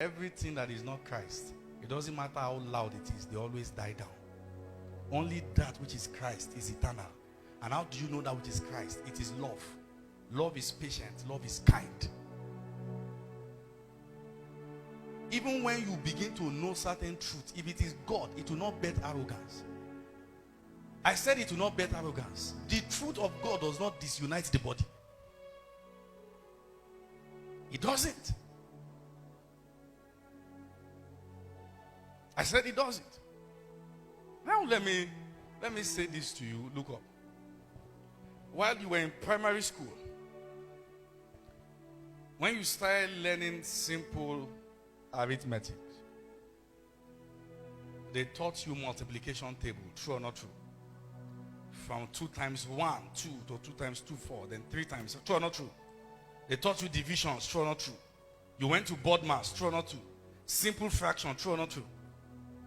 Everything that is not Christ, it doesn't matter how loud it is, they always die down. Only that which is Christ is eternal. And how do you know that which is Christ? It is love. Love is patient. Love is kind. Even when you begin to know certain truth, if it is God, it will not bet arrogance. I said it will not bet arrogance. The truth of God does not disunite the body. It doesn't. I said it doesn't. Now let me say this to you. Look up. While you were in primary school, when you started learning simple arithmetic, they taught you multiplication table. True or not true? From 2 times 1, 2 to 2 times 2, 4, then 3 times. True or not true? They taught you divisions. True or not true? You went to board maths. True or not true? Simple fraction. True or not true?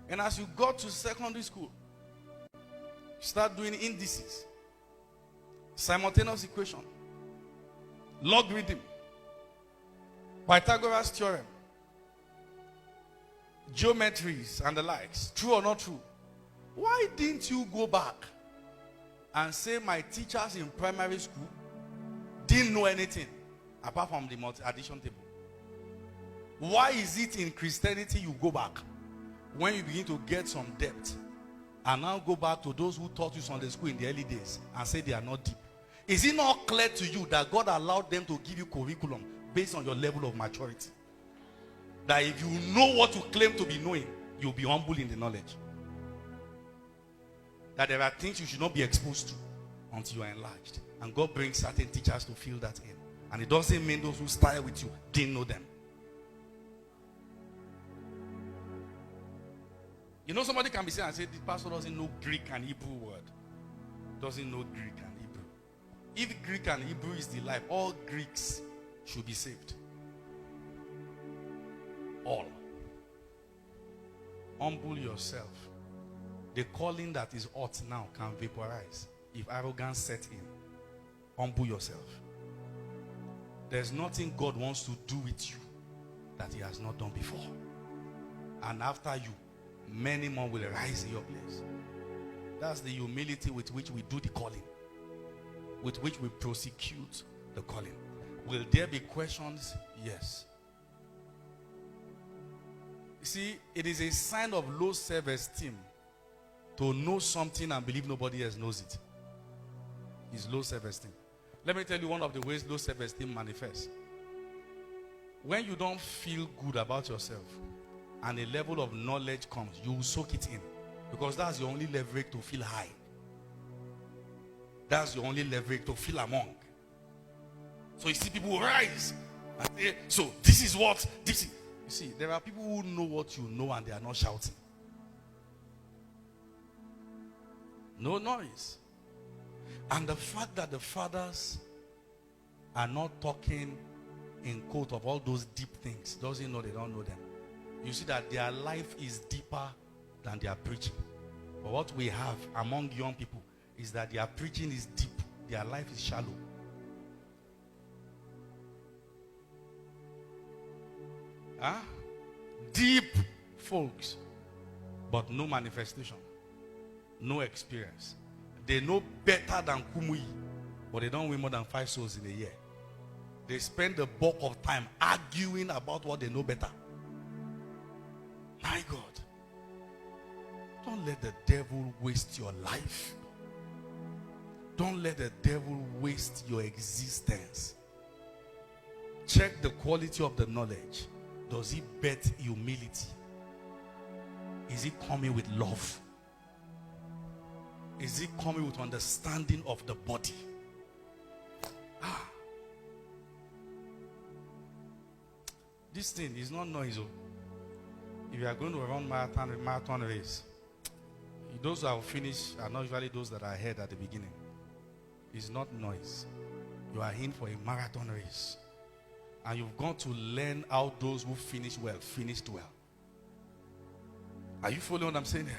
And as you got to secondary school, you start doing indices, simultaneous equation, logarithm, Pythagoras theorem, geometries and the likes. True or not true? Why didn't you go back and say my teachers in primary school didn't know anything apart from the multi-addition table? Why is it in Christianity you go back when you begin to get some depth and now go back to those who taught you Sunday school in the early days and say they are not deep? Is it not clear to you that God allowed them to give you curriculum based on your level of maturity? That if you know what you claim to be knowing, you'll be humble in the knowledge. That there are things you should not be exposed to until you are enlarged. And God brings certain teachers to fill that in. And it doesn't mean those who started with you didn't know them. You know, somebody can be saying and say, the pastor doesn't know Greek and Hebrew word. Doesn't know Greek and Hebrew. If Greek and Hebrew is the life, all Greeks should be saved. All. Humble yourself. The calling that is hot now can vaporize if arrogance set in. Humble yourself. There's nothing God wants to do with you that he has not done before. And after you, many more will rise in your place. That's the humility with which we do the calling, with which we prosecute the calling. Will there be questions? Yes. You see, it is a sign of low self-esteem to know something and believe nobody else knows it. It's low self-esteem. Let me tell you one of the ways low self-esteem manifests. When you don't feel good about yourself and a level of knowledge comes, you will soak it in. Because that's your only leverage to feel high. That's your only leverage to feel among. So you see people rise and say, so this is what, this is. You see, there are people who know what you know and they are not shouting. No noise. And the fact that the fathers are not talking in quote of all those deep things doesn't know they don't know them. You see that their life is deeper than their preaching. But what we have among young people is that their preaching is deep, their life is shallow. Huh? Deep folks, but no manifestation, no experience. They know better than Kumuyi, but they don't win more than 5 souls in a year. They spend the bulk of time arguing about what they know better. My God, don't let the devil waste your life. Don't let the devil waste your existence. Check the quality of the knowledge. Does it bet humility? Is it coming with love? Is it coming with understanding of the body? This thing is not noisy. If you are going to run marathon race, those who have finished are not usually those that are ahead at the beginning. It's not noise. You are in for a marathon race. And you've got to learn how those who finish well, finished well. Are you following what I'm saying here?